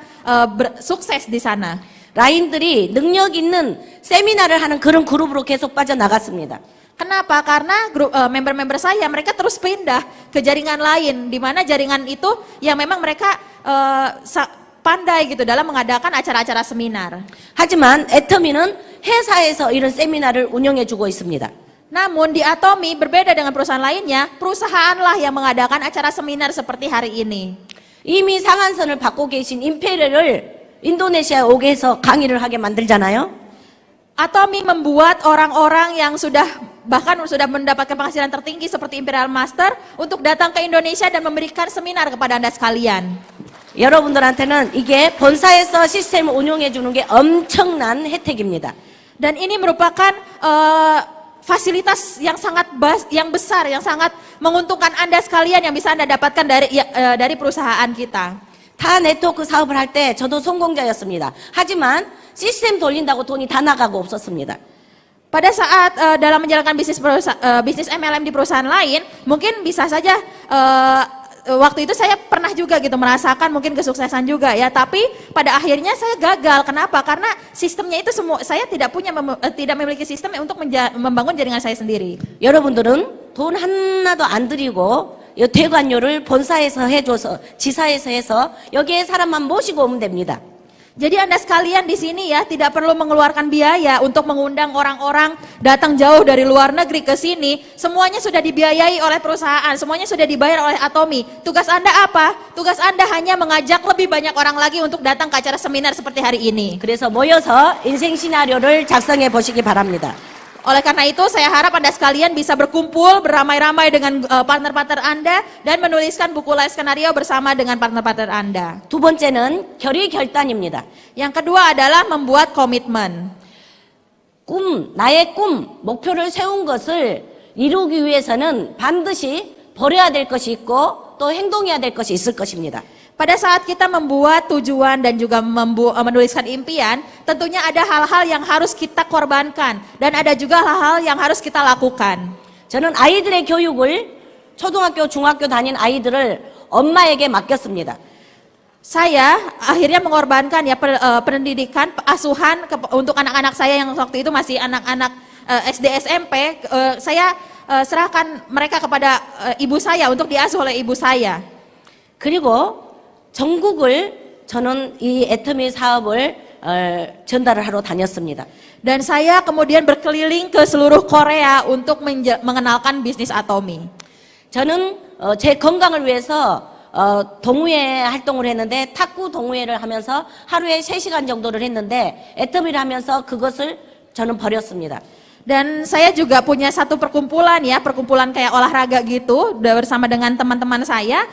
Speaker 2: sukses di sana.
Speaker 1: 라인들이 능력 있는 세미나를 하는 그런 그룹으로 계속 빠져나갔습니다.
Speaker 2: Kenapa? Karena member-member saya mereka terus pindah ke jaringan lain, di mana jaringan itu yang memang mereka pandai gitu dalam mengadakan acara-acara seminar.
Speaker 1: 하지만 애터미는 회사에서 이런 세미나를 운영해주고 있습니다.
Speaker 2: Namun di Atomi berbeda dengan perusahaan lainnya, perusahaanlah yang mengadakan acara seminar seperti hari ini.
Speaker 1: 이미 상한선을 받고 계신 임페리얼을 인도네시아에 오게 해서 강의를 하게 만들잖아요.
Speaker 2: Atomi membuat orang-orang yang bahkan sudah mendapatkan penghasilan tertinggi seperti Imperial Master untuk datang ke Indonesia dan memberikan seminar kepada Anda sekalian.
Speaker 1: 여러분들한테는 이게 본사에서 시스템을 운영해 주는 게 엄청난 혜택입니다.
Speaker 2: Dan ini merupakan fasilitas yang besar, yang sangat menguntungkan Anda sekalian yang bisa Anda dapatkan dari perusahaan kita.
Speaker 1: 타 네트워크 사업을 할 때 저도 성공자였습니다. 하지만 시스템 돌린다고 돈이 다 나가고 없었습니다.
Speaker 2: Pada saat dalam menjalankan bisnis MLM di perusahaan lain, mungkin bisa saja waktu itu saya pernah juga gitu merasakan mungkin kesuksesan juga ya, tapi pada akhirnya saya gagal. Kenapa? Karena sistemnya itu saya tidak memiliki sistem untuk membangun jaringan saya sendiri.
Speaker 1: 여러분들은 돈 하나도 안 들이고 이 대관료를 본사에서 해줘서 지사에서 해서 여기에 사람만 모시고 오면 됩니다.
Speaker 2: Jadi Anda sekalian di sini ya tidak perlu mengeluarkan biaya untuk mengundang orang-orang datang jauh dari luar negeri ke sini. Semuanya sudah dibiayai oleh perusahaan, semuanya sudah dibayar oleh Atomi. Tugas Anda apa? Tugas Anda hanya mengajak lebih banyak orang lagi untuk datang ke acara seminar seperti hari ini.
Speaker 1: 그래서 모여서 인생 시나리오를 작성해 보시기 바랍니다.
Speaker 2: Oleh karena itu saya harap Anda sekalian bisa berkumpul beramai-ramai dengan partner-partner Anda dan menuliskan buku live skenario bersama dengan partner-partner Anda.
Speaker 1: 두 번째는 결의결단입니다.
Speaker 2: Yang kedua adalah membuat komitmen.
Speaker 1: 나의 꿈, 목표를 세운 것을 이루기 위해서는 반드시 버려야 될 것이 있고 또 행동해야 될 것이 있을 것입니다.
Speaker 2: Pada saat kita membuat tujuan dan juga menuliskan impian, tentunya ada hal-hal yang harus kita korbankan dan ada juga hal-hal yang harus kita lakukan.
Speaker 1: 저는 아이들의 교육을 초등학교, 중학교 다닌 아이들을 엄마에게 맡겼습니다.
Speaker 2: Saya akhirnya mengorbankan ya pendidikan, asuhan untuk anak-anak saya yang waktu itu masih anak-anak SD SMP. Saya serahkan mereka kepada ibu saya untuk diasuh oleh ibu saya.
Speaker 1: 그리고 전국을 저는 이 애터미 사업을 전달을 하러 다녔습니다.
Speaker 2: Dan saya kemudian berkeliling ke seluruh Korea untuk mengenalkan bisnis Atomi.
Speaker 1: 저는 제 건강을 위해서 동호회 활동을 했는데 탁구 동호회를 하면서 하루에 3시간 정도를 했는데 애터미를 하면서 그것을 저는 버렸습니다.
Speaker 2: Dan saya juga punya satu perkumpulan kayak olahraga gitu bersama dengan teman-teman saya,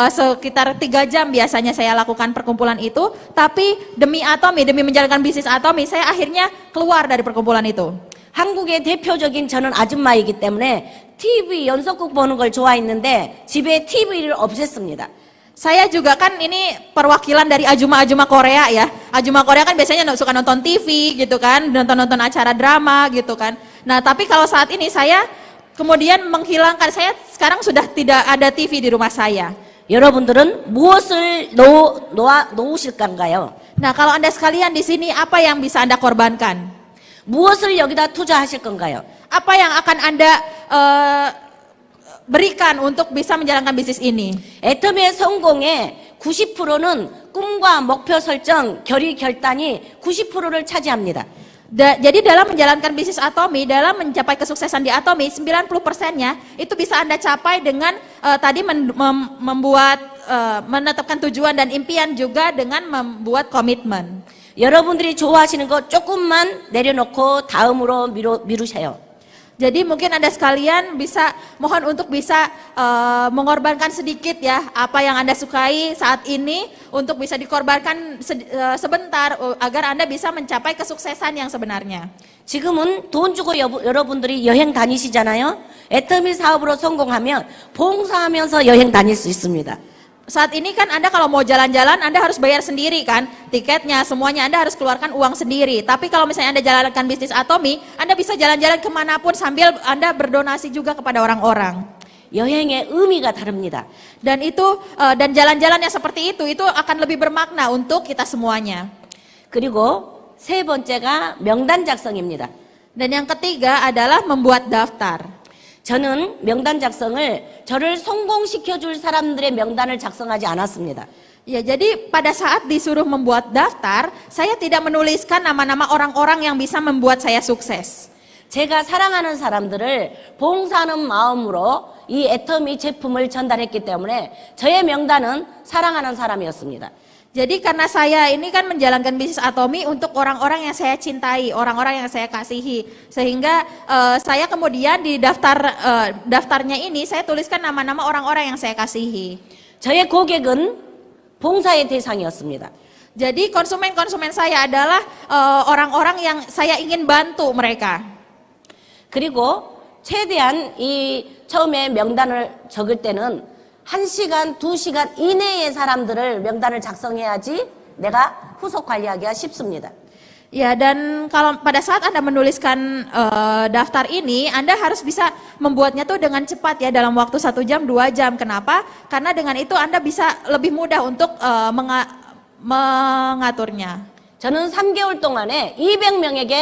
Speaker 2: sekitar 3 jam biasanya saya lakukan perkumpulan itu, tapi demi Atomi, demi menjalankan bisnis Atomi, saya akhirnya keluar dari perkumpulan itu.
Speaker 1: 한국의 대표적인 저는 아줌마이기 때문에 TV 연속극 보는 걸 좋아했는데 집에 TV를 없앴습니다.
Speaker 2: Saya juga kan ini perwakilan dari ajuma-ajuma Korea ya. Ajuma Korea kan biasanya suka nonton TV gitu kan, nonton-nonton acara drama gitu kan. Nah tapi kalau saat ini saya kemudian menghilangkan, saya sekarang sudah tidak ada TV di rumah saya.
Speaker 1: 여러분들은 무엇을 놓으실 건가요?
Speaker 2: Nah kalau Anda sekalian di sini apa yang bisa Anda korbankan?
Speaker 1: 무엇을 여기다 투자하실 건가요?
Speaker 2: Apa yang akan Anda berikan untuk bisa menjalankan bisnis ini?
Speaker 1: 애터미의 성공의 90%는 꿈과 목표 설정, 결의 결단이 90%를 차지합니다.
Speaker 2: Jadi dalam menjalankan bisnis Atomi, dalam mencapai kesuksesan di Atomi, 90%-nya itu bisa Anda capai dengan tadi membuat menetapkan tujuan dan impian, juga dengan membuat komitmen.
Speaker 1: 여러분들이 좋아하시는 거 조금만 내려놓고 다음으로 미루세요.
Speaker 2: Jadi mungkin Anda sekalian bisa mohon untuk bisa mengorbankan sedikit ya apa yang Anda sukai saat ini, untuk bisa dikorbankan sebentar agar Anda bisa mencapai kesuksesan yang sebenarnya.
Speaker 1: 지금은 돈 주고 여러분들이 여행 다니시잖아요. 애터미 사업으로 성공하면 봉사하면서 여행 다닐 수 있습니다.
Speaker 2: Saat ini kan Anda kalau mau jalan-jalan Anda harus bayar sendiri kan, tiketnya semuanya Anda harus keluarkan uang sendiri. Tapi kalau misalnya Anda jalankan bisnis Atomi, Anda bisa jalan-jalan kemanapun sambil Anda berdonasi juga kepada orang-orang.
Speaker 1: 여행의 의미가 다릅니다.
Speaker 2: Dan dan jalan-jalan yang seperti itu akan lebih bermakna untuk kita semuanya.
Speaker 1: 그리고 세 번째가 명단 작성입니다.
Speaker 2: Dan yang ketiga adalah membuat daftar.
Speaker 1: 저는 명단 작성을 저를 성공시켜줄 사람들의 명단을 작성하지 않았습니다.
Speaker 2: Ya, jadi pada saat disuruh membuat daftar, saya tidak menuliskan nama-nama orang-orang yang bisa membuat saya sukses.
Speaker 1: 제가 사랑하는 사람들을 봉사하는 마음으로 이 애터미 제품을 전달했기 때문에 저의 명단은 사랑하는 사람이었습니다.
Speaker 2: Jadi karena saya ini kan menjalankan bisnis Atomi untuk orang-orang yang saya cintai, orang-orang yang saya kasihi, sehingga saya kemudian di daftarnya ini saya tuliskan nama-nama orang-orang yang saya kasihi.
Speaker 1: 저의 고객은 봉사의 대상이었습니다.
Speaker 2: Jadi konsumen-konsumen saya adalah orang-orang yang saya ingin bantu mereka.
Speaker 1: 그리고 최대한 이 처음에 명단을 적을 때는 1시간, 2시간 이내의 사람들을 명단을 작성해야지 내가 후속 관리하기가 쉽습니다.
Speaker 2: Ya, dan kalau pada saat Anda menuliskan daftar ini, Anda harus bisa membuatnya tuh dengan cepat ya, dalam waktu 1 jam, 2 jam. Kenapa? Karena dengan itu Anda bisa lebih mudah untuk mengaturnya.
Speaker 1: 저는 3개월 동안에 200명에게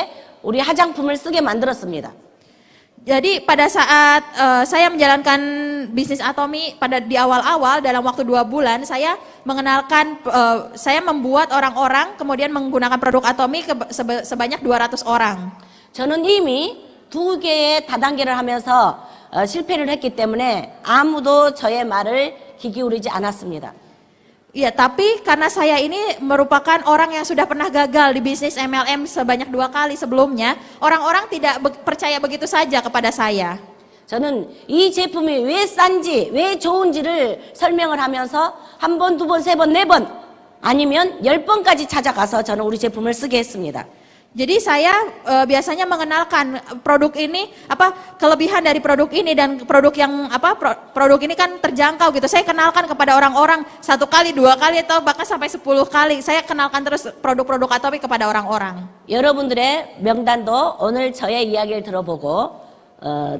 Speaker 1: 우리 화장품을 쓰게 만들었습니다.
Speaker 2: Jadi pada saat saya menjalankan bisnis Atomi di awal-awal, dalam waktu 2 bulan saya mengenalkan, saya membuat orang-orang kemudian menggunakan produk Atomi sebanyak 200 orang.
Speaker 1: 저는 이미 2개의 다단계를 하면서 실패를 했기 때문에 아무도 저의 말을 귀 기울이지 않았습니다.
Speaker 2: Iya, tapi karena saya ini merupakan orang yang sudah pernah gagal di bisnis MLM sebanyak 2 kali sebelumnya, orang-orang tidak percaya begitu saja kepada saya.
Speaker 1: 저는 이 제품이 왜 싼지, 왜 좋은지를 설명을 하면서 1번, 2번, 3번, 4번 아니면 10번까지 찾아가서 저는 우리 제품을 쓰게 했습니다.
Speaker 2: Jadi saya biasanya mengenalkan produk ini, kelebihan dari produk ini dan produk yang produk ini kan terjangkau gitu. Saya kenalkan kepada orang-orang 1 kali, 2 kali atau bahkan sampai 10 kali. Saya kenalkan terus produk-produk Atomi kepada orang-orang.
Speaker 1: 여러분들의 명단도 오늘 저의 이야기를 들어보고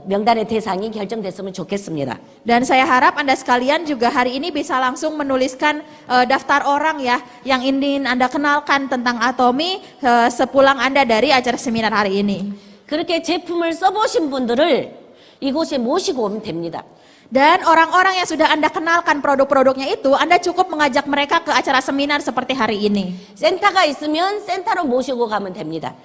Speaker 1: 명단의 대상이 결정됐으면 좋겠습니다.
Speaker 2: Dan saya harap Anda sekalian juga hari ini bisa langsung menuliskan daftar orang ya yang ingin Anda kenalkan tentang Atomi sepulang Anda dari acara seminar hari ini.
Speaker 1: 그렇게 제품을 써보신 분들을 이곳에 모시고 오면 됩니다.
Speaker 2: Dan orang-orang yang sudah Anda kenalkan produk-produknya itu, Anda cukup mengajak mereka ke acara seminar seperti hari ini.
Speaker 1: 센터가 있으면 센터로 모시고 가면 됩니다.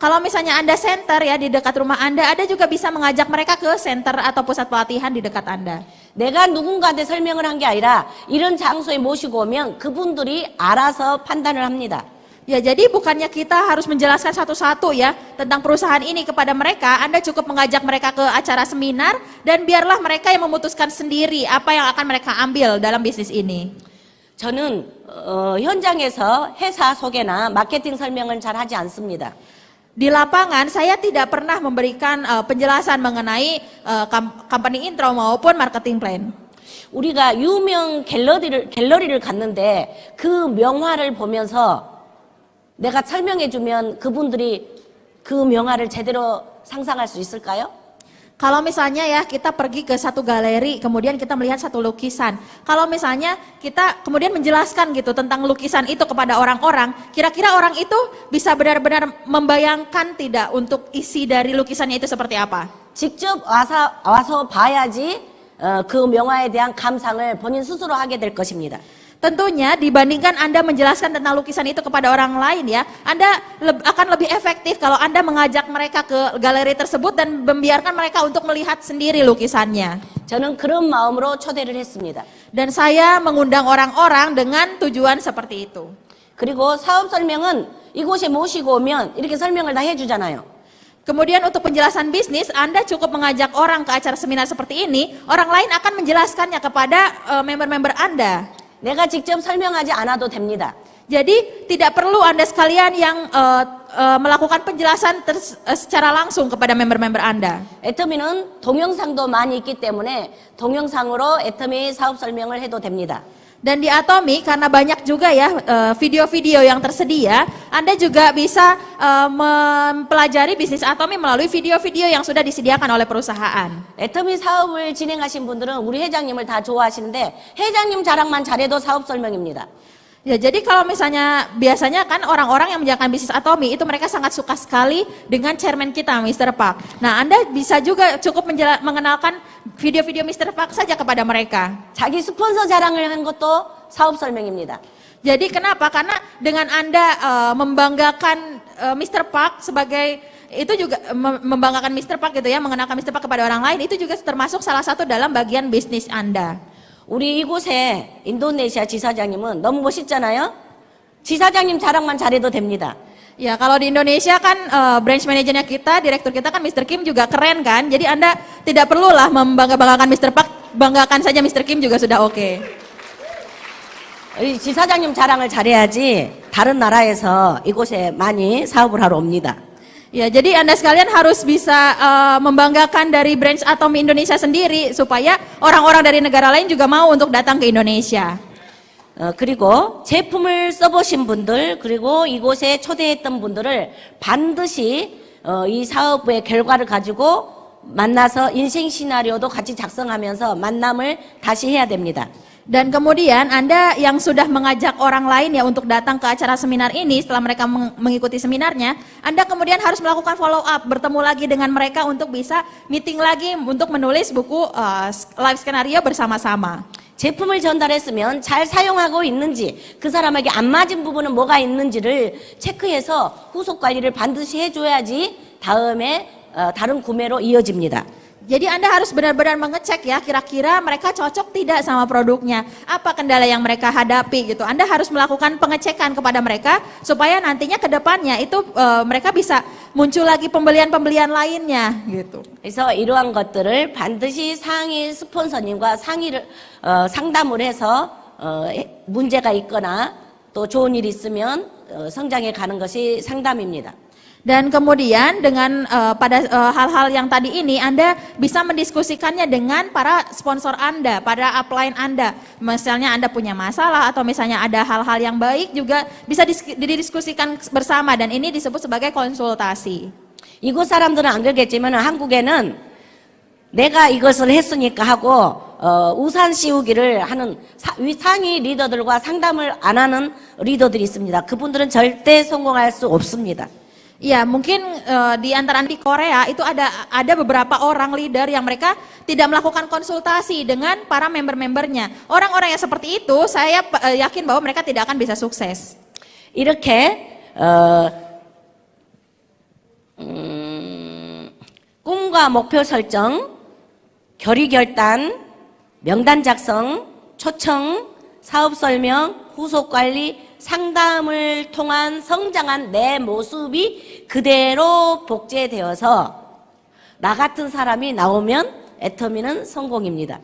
Speaker 2: Kalau misalnya Anda center ya di dekat rumah Anda juga bisa mengajak mereka ke center atau pusat pelatihan di dekat Anda.
Speaker 1: 내가 누군가한테 설명을 한 게 아니라 이런 장소에 모시고 오면 그분들이 알아서 판단을 합니다.
Speaker 2: Ya, jadi bukannya kita harus menjelaskan satu-satu ya tentang perusahaan ini kepada mereka. Anda cukup mengajak mereka ke acara seminar dan biarlah mereka yang memutuskan sendiri apa yang akan mereka ambil dalam bisnis ini.
Speaker 1: 저는 현장에서 회사 소개나 마케팅 설명을 잘 하지 않습니다.
Speaker 2: Di lapangan saya tidak pernah memberikan penjelasan mengenai company intro maupun marketing plan.
Speaker 1: 우리가 유명 갤러리를 갔는데 그 명화를 보면서 내가 설명해주면 그분들이 그 명화를 제대로 상상할 수 있을까요?
Speaker 2: Kalau misalnya ya kita pergi ke satu galeri, kemudian kita melihat satu lukisan. Kalau misalnya kita kemudian menjelaskan gitu tentang lukisan itu kepada orang-orang, kira-kira orang itu bisa benar-benar membayangkan tidak untuk isi dari lukisannya itu seperti apa?
Speaker 1: 직접 와서 봐야지 그 명화에 대한 감상을 본인 스스로 하게 될 것입니다.
Speaker 2: Tentunya dibandingkan Anda menjelaskan tentang lukisan itu kepada orang lain ya, Anda akan lebih efektif kalau Anda mengajak mereka ke galeri tersebut dan membiarkan mereka untuk melihat sendiri lukisannya.
Speaker 1: 저는 그런 마음으로 초대를 했습니다.
Speaker 2: Dan saya mengundang orang-orang dengan tujuan seperti itu.
Speaker 1: 그리고 사업 설명은 이곳에 모시고 오면 이렇게 설명을 다 해주잖아요.
Speaker 2: Kemudian untuk penjelasan bisnis, Anda cukup mengajak orang ke acara seminar seperti ini, orang lain akan menjelaskannya kepada member-member Anda.
Speaker 1: 내가 직접 설명하지 않아도 됩니다.
Speaker 2: Jadi tidak perlu Anda sekalian yang melakukan penjelasan secara langsung kepada member-member Anda.
Speaker 1: 애터미는 동영상도 많이 있기 때문에 동영상으로 애터미 사업 설명을 해도 됩니다.
Speaker 2: Dan di Atomi karena banyak juga ya video-video yang tersedia, Anda juga bisa mempelajari bisnis Atomi melalui video-video yang sudah disediakan oleh perusahaan.
Speaker 1: 애터미 사업을 진행하신 분들은 우리 회장님을 다 좋아하시는데 회장님 자랑만 잘해도 사업 설명입니다.
Speaker 2: Ya, jadi kalau misalnya biasanya kan orang-orang yang menjalankan bisnis Atomi itu mereka sangat suka sekali dengan chairman kita, Mr. Park. Nah, Anda bisa juga cukup mengenalkan video-video Mr. Park saja kepada mereka.
Speaker 1: 자기 스폰서 자랑을 한 것도 사업 설명입니다.
Speaker 2: Jadi kenapa? Karena dengan Anda membanggakan Mr. Park sebagai itu juga membanggakan Mr. Park gitu ya, mengenalkan Mr. Park kepada orang lain itu juga termasuk salah satu dalam bagian bisnis Anda.
Speaker 1: 우리 이곳에 인도네시아 지사장님은 너무 멋있잖아요. 지사장님 자랑만 잘해도 됩니다.
Speaker 2: Ya kalau di Indonesia kan branch manajernya kita, direktur kita kan Mr. Kim juga keren kan. Jadi Anda tidak perlulah membanggakan Mr. Park, banggakan saja Mr. Kim juga sudah oke.
Speaker 1: 이 지사장님 자랑을 잘해야지 다른 나라에서 이곳에 많이 사업을 하러 옵니다.
Speaker 2: Ya, jadi Anda sekalian harus bisa membanggakan dari branch Atomi Indonesia sendiri supaya orang-orang dari negara lain juga mau untuk datang ke Indonesia.
Speaker 1: 그리고 제품을 써보신 분들 그리고 이곳에 초대했던 분들을 반드시 이 사업의 결과를 가지고 만나서 인생 시나리오도 같이 작성하면서 만남을 다시 해야 됩니다.
Speaker 2: Dan kemudian Anda yang sudah mengajak orang lain ya untuk datang ke acara seminar ini setelah mereka mengikuti seminarnya, Anda kemudian harus melakukan follow up, bertemu lagi dengan mereka untuk bisa meeting lagi untuk menulis buku live skenario bersama-sama.
Speaker 1: 제품을 전달했으면 잘 사용하고 있는지 그 사람에게 안 맞은 부분은 뭐가 있는지를 체크해서 후속 관리를 반드시 해줘야지 다음에 다른 구매로 이어집니다.
Speaker 2: Jadi Anda harus benar-benar mengecek ya kira-kira mereka cocok tidak sama produknya, apa kendala yang mereka hadapi gitu. Anda harus melakukan pengecekan kepada mereka supaya nantinya ke depannya itu mereka bisa muncul lagi pembelian-pembelian lainnya gitu.
Speaker 1: 그래서 이러한 것들을 반드시 상위 스폰서님과 상담을 해서 문제가 있거나 또 좋은 일이 있으면 성장해 가는 것이 상담입니다.
Speaker 2: Dan kemudian dengan pada hal-hal yang tadi ini Anda bisa mendiskusikannya dengan para sponsor Anda, para upline Anda. Misalnya Anda punya masalah atau misalnya ada hal-hal yang baik juga bisa didiskusikan bersama dan ini disebut sebagai konsultasi.
Speaker 1: 이곳 사람들은 안 그러겠지만 한국에는 내가 이것을 했으니까 하고 우산 씌우기를 하는 상위 리더들과 상담을 안 하는 리더들이 있습니다. 그분들은 절대 성공할 수 없습니다.
Speaker 2: Ya mungkin di antara di Korea itu ada beberapa orang leader yang mereka tidak melakukan konsultasi dengan para member-membernya. Orang-orang yang seperti itu saya yakin bahwa mereka tidak akan bisa sukses.
Speaker 1: 이렇게 꿈과 목표 설정, 결의 결단, 명단 작성, 초청, 사업 설명, 후속 관리, 상담을 통한 성장한 내 모습이 그대로 복제되어서 나 같은 사람이 나오면 애터미는 성공입니다.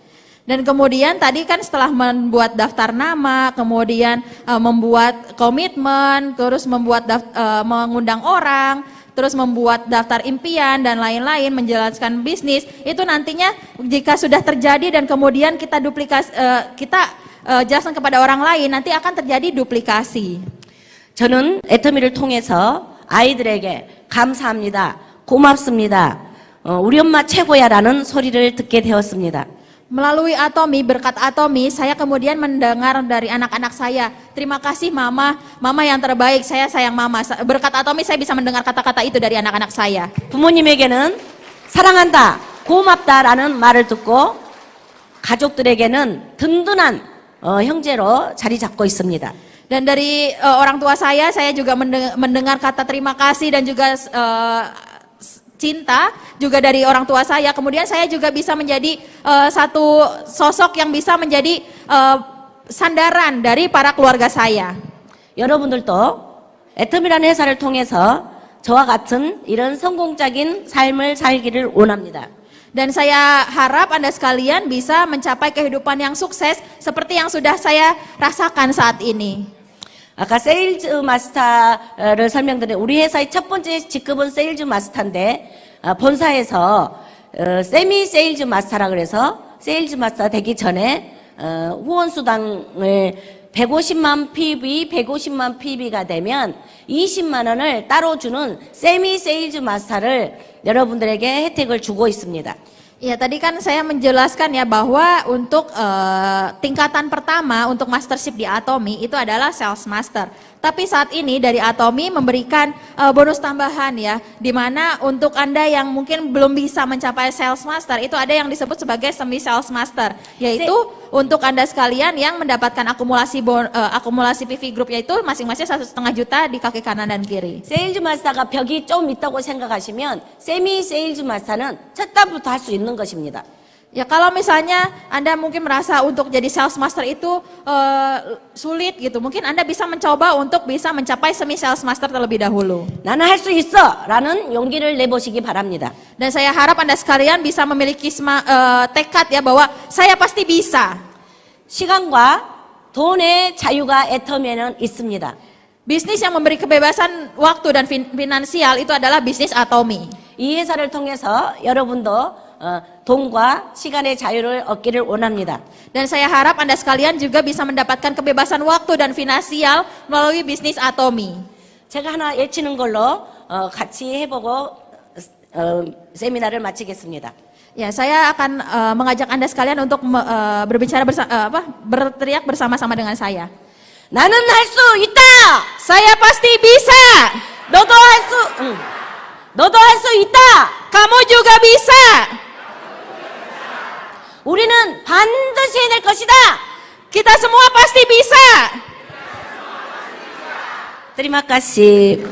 Speaker 2: Dan kemudian tadi kan setelah membuat daftar nama, kemudian membuat komitmen, terus membuat mengundang orang, terus membuat daftar impian dan lain-lain, menjelaskan bisnis, itu nantinya jika sudah terjadi dan kemudian kita jelaskan kepada orang lain, nanti akan terjadi duplikasi.
Speaker 1: 저는 애터미를 통해서 아이들에게 감사합니다, 고맙습니다, 우리 엄마 최고야라는 소리를 듣게 되었습니다.
Speaker 2: Melalui Atomi, berkat Atomi, saya kemudian mendengar dari anak-anak saya, terima kasih mama, mama yang terbaik, saya sayang mama. Berkat Atomi saya bisa mendengar kata-kata itu dari anak-anak saya.
Speaker 1: 부모님에게는 사랑한다, 고맙다라는 말을 듣고 가족들에게는 든든한 형제로 자리 잡고 있습니다.
Speaker 2: Dan dari orang tua saya juga mendengar kata terima kasih dan juga cinta juga dari orang tua saya. Kemudian saya juga bisa menjadi satu sosok yang bisa menjadi sandaran dari para keluarga saya.
Speaker 1: 여러분들도 애텀이라는 회사를 통해서 저와 같은 이런 성공적인 삶을 살기를 원합니다.
Speaker 2: Dan saya harap Anda sekalian bisa mencapai kehidupan yang sukses seperti yang sudah saya rasakan saat ini.
Speaker 1: 아까 세일즈 마스터를 설명드린 우리 회사의 첫 번째 직급은 세일즈 마스터인데 본사에서 세미 세일즈 마스터라 그래서 세일즈 마스터 되기 전에 후원 수당을 150만 PB, 150만 PB가 되면 20만 원을 따로 주는 세미 세일즈 마스터를 여러분들에게 혜택을 주고 있습니다.
Speaker 2: Ya, tadi kan saya menjelaskan ya bahwa untuk tingkatan pertama untuk mastership di Atomy itu adalah sales master. Tapi saat ini dari Atomy memberikan bonus tambahan ya, di mana untuk Anda yang mungkin belum bisa mencapai sales master itu ada yang disebut sebagai semi sales master, yaitu untuk Anda sekalian yang mendapatkan akumulasi PV group yaitu masing-masing 1,5 juta di kaki kanan dan kiri.
Speaker 1: 세일즈 마스터가 벽이 좀 있다고 생각하시면 세미 세일즈 마스터는 첫 달부터 할 수 있는 것입니다.
Speaker 2: Ya kalau misalnya Anda mungkin merasa untuk jadi sales master itu sulit gitu, mungkin Anda bisa mencoba untuk bisa mencapai semi sales master terlebih dahulu.
Speaker 1: 나는 할 수 있어라는 용기를 내보시기 바랍니다.
Speaker 2: Dan saya harap Anda sekalian bisa memiliki tekad ya bahwa saya pasti bisa.
Speaker 1: 시간과 돈의 자유가 애터미에는 있습니다.
Speaker 2: Bisnis yang memberi kebebasan waktu dan finansial itu adalah bisnis Atomy.
Speaker 1: 이 회사를 통해서 여러분도 돈과 시간의 자유를 얻기를 원합니다.
Speaker 2: Dan saya harap Anda sekalian juga bisa mendapatkan kebebasan waktu dan finansial melalui bisnis Atomy.
Speaker 1: 제가 하나 예치는 걸로 같이 해보고 세미나를 마치겠습니다.
Speaker 2: Ya, saya akan mengajak Anda sekalian untuk berbicara berteriak bersama-sama dengan saya.
Speaker 1: 나는 할 수 있다.
Speaker 2: Saya pasti bisa.
Speaker 1: 너도 할 수 있다.
Speaker 2: Kamu juga bisa.
Speaker 1: 우리는 반드시 해낼 것이다.
Speaker 2: Kita semua pasti bisa.
Speaker 1: Terima kasih.